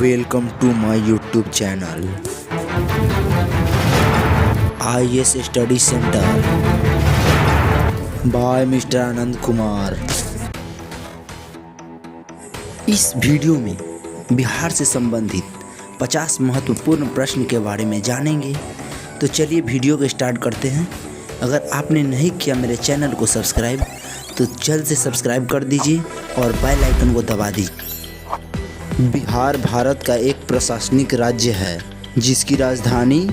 Welcome to my YouTube channel IAS study centre by mister Anand Kumar. इस video में बिहार से संबंधित 50 महत्वपूर्ण प्रश्न के बारे में जानेंगे। तो चलिए वीडियो को स्टार्ट करते हैं। अगर आपने नहीं किया मेरे चैनल को सब्सक्राइब तो जल्द से सब्सक्राइब कर दीजिए और बेल आइकन को दबा दीजिए। बिहार भारत का एक प्रशासनिक राज्य है जिसकी राजधानी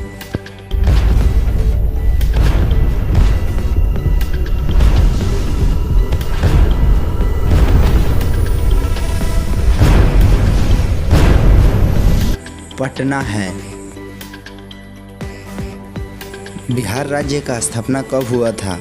पटना है। बिहार राज्य का स्थापना कब हुआ था?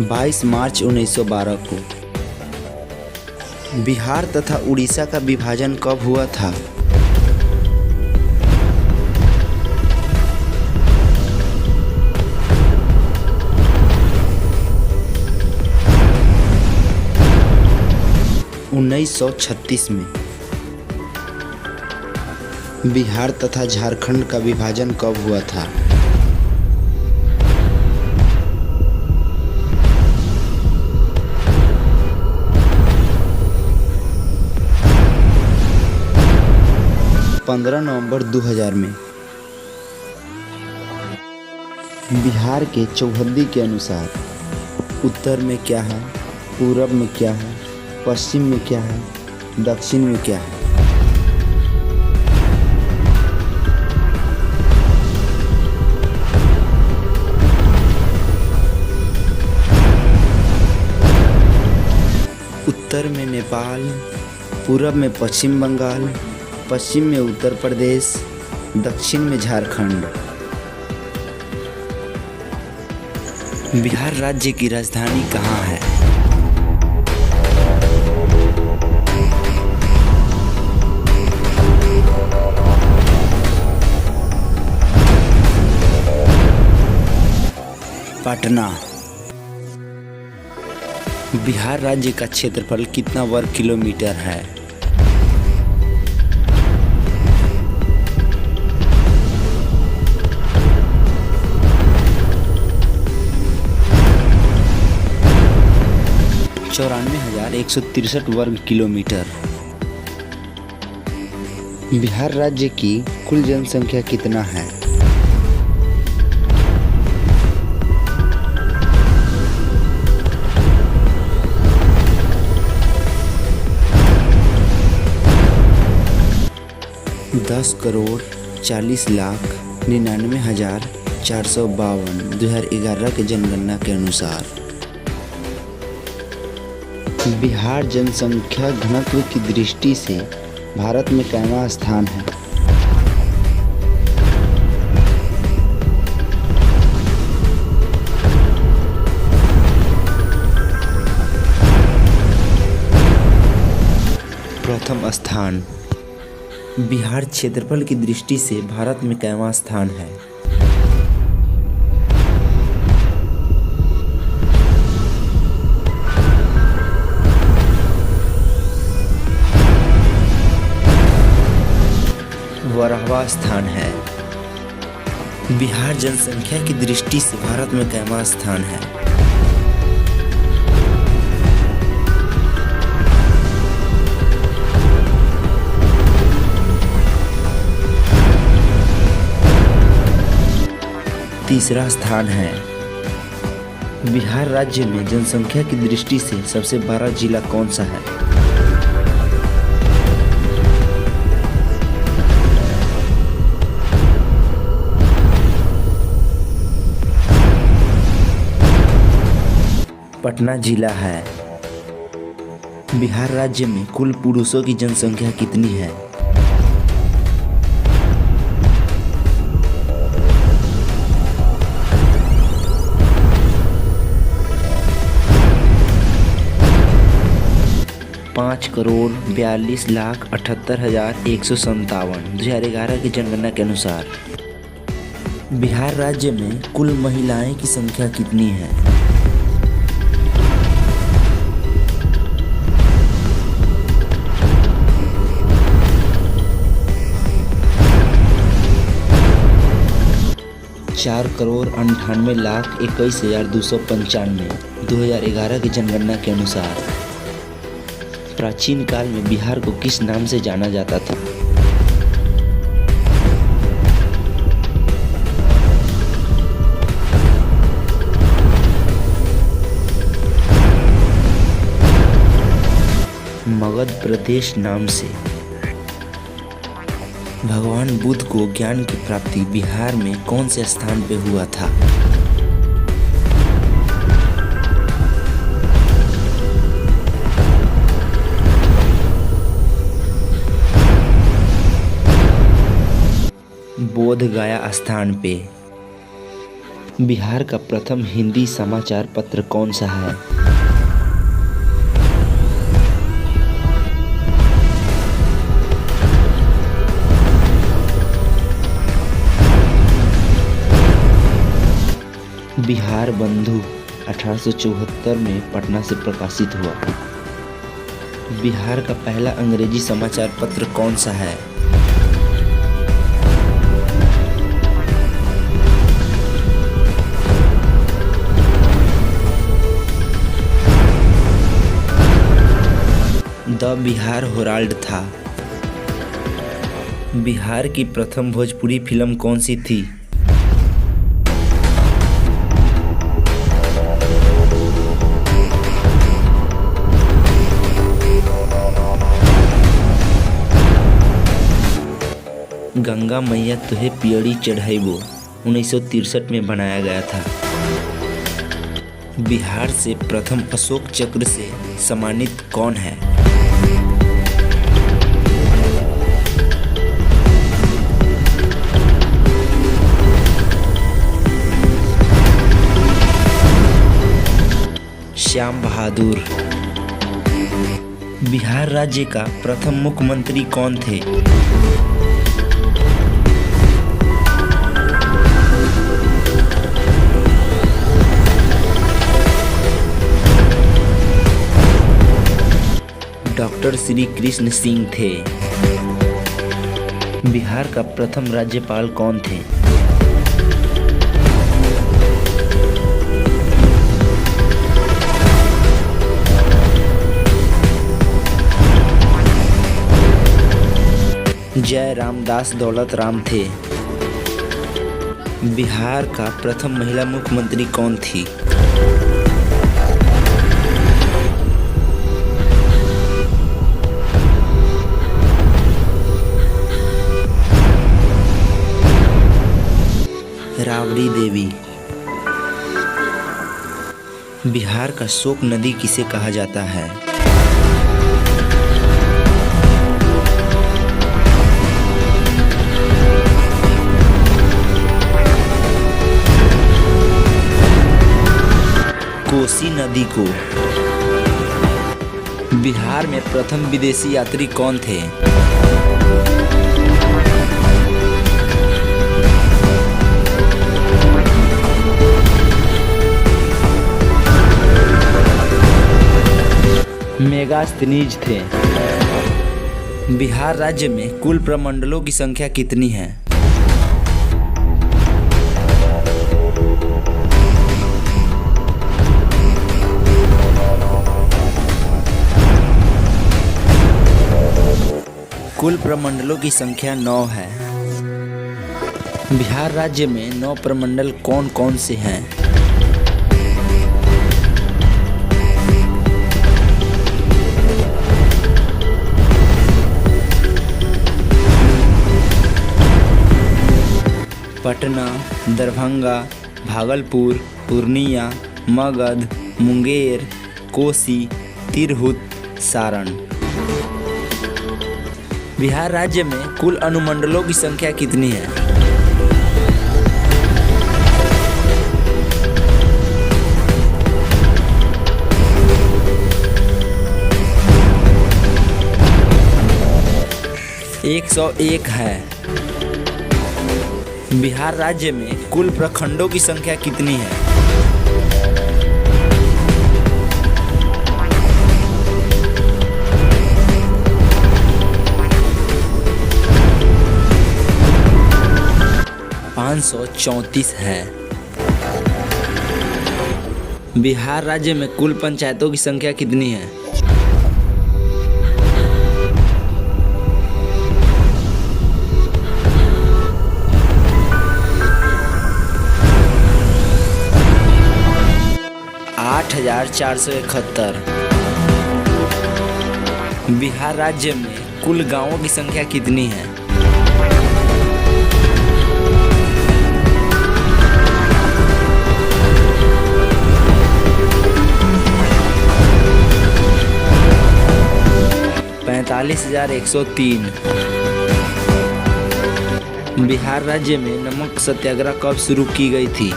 बाईस मार्च 1912 को। बिहार तथा उड़ीसा का विभाजन कब हुआ था? उन्नीस सौ 36 में। बिहार तथा झारखंड का विभाजन कब हुआ था? नवंबर 2000 में। बिहार के चौहद्दी के अनुसार उत्तर में क्या है, पूरब में क्या है, पश्चिम में क्या है, दक्षिण में क्या है? उत्तर में नेपाल, पूरब में पश्चिम बंगाल, पश्चिम में उत्तर प्रदेश, दक्षिण में झारखंड। बिहार राज्य की राजधानी कहाँ है? पटना। बिहार राज्य का क्षेत्रफल कितना वर्ग किलोमीटर है? चौरानवे 163 वर्ग किलोमीटर। बिहार राज्य की कुल जनसंख्या कितना है? दस करोड़ 40,99,452 2011 के जनगणना के अनुसार। बिहार जनसंख्या घनत्व की दृष्टि से भारत में कैवां स्थान है? प्रथम स्थान। बिहार क्षेत्रफल की दृष्टि से भारत में कैवां स्थान है? बारहवां स्थान है। बिहार जनसंख्या की दृष्टि से भारत में कैवां स्थान है? तीसरा स्थान है। बिहार राज्य में जनसंख्या की दृष्टि से सबसे बड़ा जिला कौन सा है? पटना जिला है। बिहार राज्य में कुल पुरुषों की जनसंख्या कितनी है? पाँच करोड़ 42,78,157 2011 की जनगणना के अनुसार। बिहार राज्य में कुल महिलाएं की संख्या कितनी है? चार करोड़ 98,91,295 2011 की जनगणना के अनुसार प्राचीन काल में बिहार को किस नाम से जाना जाता था? मगध प्रदेश नाम से। भगवान बुद्ध को ज्ञान की प्राप्ति बिहार में कौन से स्थान पे हुआ था? बोध गया स्थान पे। बिहार का प्रथम हिंदी समाचार पत्र कौन सा है? बिहार बंधु 1874 में पटना से प्रकाशित हुआ। बिहार का पहला अंग्रेजी समाचार पत्र कौन सा है? द बिहार हेराल्ड था। बिहार की प्रथम भोजपुरी फिल्म कौन सी थी? गंगा मैया तुहे पियरी चढ़ाइबो 1963 में बनाया गया था। बिहार से प्रथम अशोक चक्र से सम्मानित कौन है? श्याम बहादुर। बिहार राज्य का प्रथम मुख्यमंत्री कौन थे? डॉक्टर श्री कृष्ण सिंह थे। बिहार का प्रथम राज्यपाल कौन थे? जय रामदास दौलत राम थे। बिहार का प्रथम महिला मुख्यमंत्री कौन थी? राबड़ी देवी। बिहार का शोक नदी किसे कहा जाता है? कोसी नदी को। बिहार में प्रथम विदेशी यात्री कौन थे? मेगास्थनीज थे। बिहार राज्य में कुल प्रमंडलों की संख्या कितनी है? कुल प्रमंडलों की संख्या 9 है। बिहार राज्य में 9 प्रमंडल कौन कौन से हैं? पटना, दरभंगा, भागलपुर, पूर्णिया, मगध, मुंगेर, कोसी, तिरहुत, सारण। बिहार राज्य में कुल अनुमंडलों की संख्या कितनी है? एक 101 है। बिहार राज्य में कुल प्रखंडों की संख्या कितनी है? पाँच सौ 34 है। बिहार राज्य में कुल पंचायतों की संख्या कितनी है? आठ 8,471। बिहार राज्य में कुल गांवों की संख्या कितनी है? पैंतालीस 103। बिहार राज्य में नमक सत्याग्रह कब शुरू की गई थी?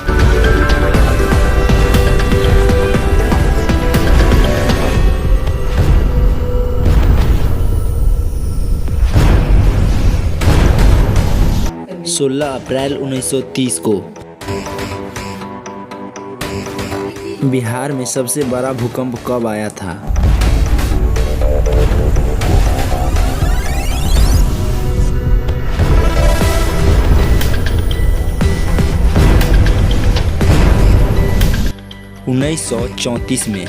सोलह अप्रैल 1930 को। बिहार में सबसे बड़ा भूकंप कब आया था? उन्नीस सौ 34 में।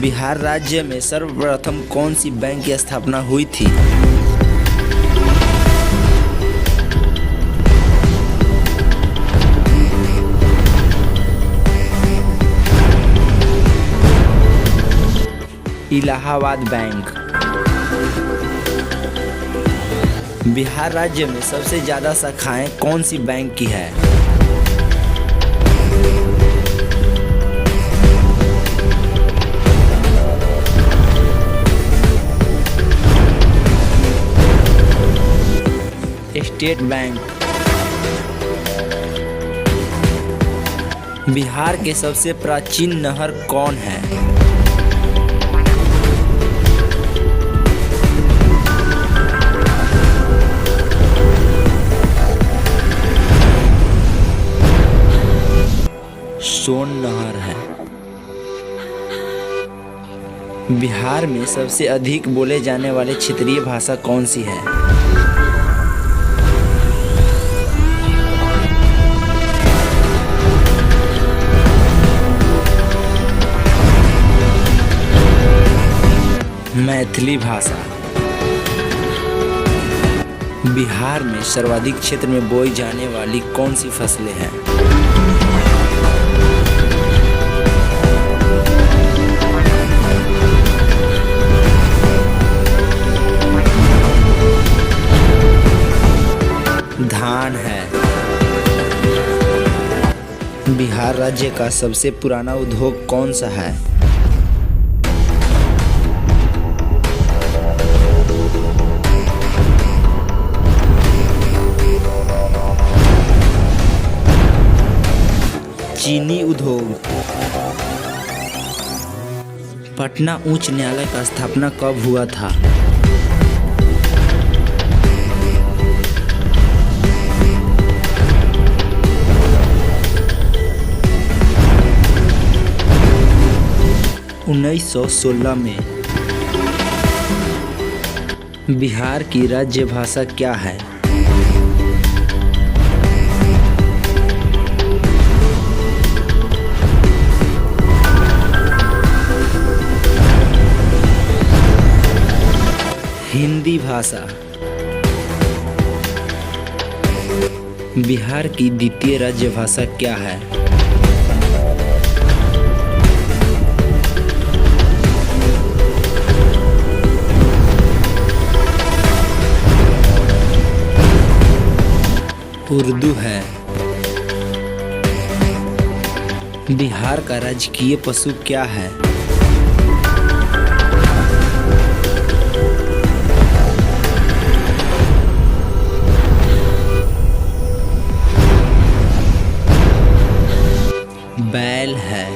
बिहार राज्य में सर्वप्रथम कौन सी बैंक की स्थापना हुई थी? इलाहाबाद बैंक। बिहार राज्य में सबसे ज्यादा शाखाएं कौन सी बैंक की है? State bank. बिहार के सबसे प्राचीन नहर कौन है? सोन नहर है। बिहार में सबसे अधिक बोले जाने वाले क्षेत्रीय भाषा कौन सी है? मैथिली भाषा। बिहार में सर्वाधिक क्षेत्र में बोई जाने वाली कौन सी फसलें हैं? धान है। बिहार राज्य का सबसे पुराना उद्योग कौन सा है? चीनी उद्योग। पटना उच्च न्यायालय का स्थापना कब हुआ था? उन्नीस सौ 16 में। बिहार की राज्य भाषा क्या है? हिंदी भाषा। बिहार की द्वितीय राज्य भाषा क्या है? उर्दू है। बिहार का राजकीय पशु क्या है? बैल है।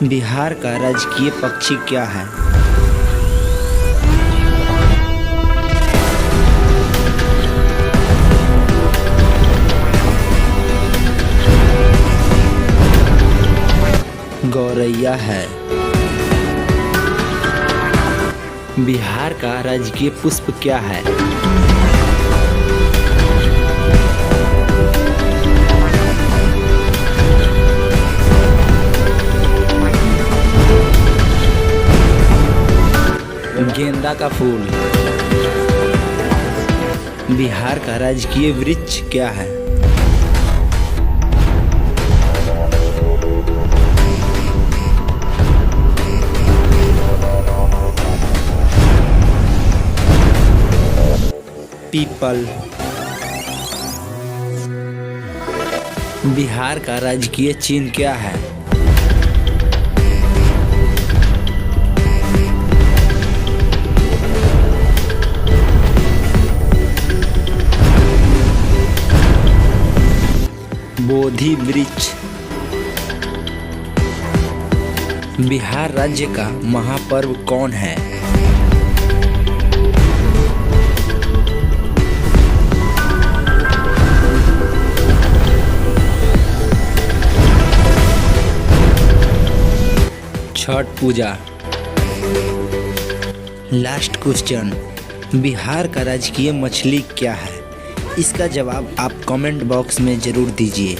बिहार का राजकीय पक्षी क्या है? क्या है? बिहार का राजकीय पुष्प क्या है? गेंदा का फूल। बिहार का राजकीय वृक्ष क्या है? पीपल। बिहार का राजकीय चिन्ह क्या है? बोधि वृक्ष। बिहार राज्य का महापर्व कौन है? छठ पूजा। लास्ट क्वेश्चन, बिहार का राजकीय मछली क्या है? इसका जवाब आप कमेंट बॉक्स में ज़रूर दीजिए।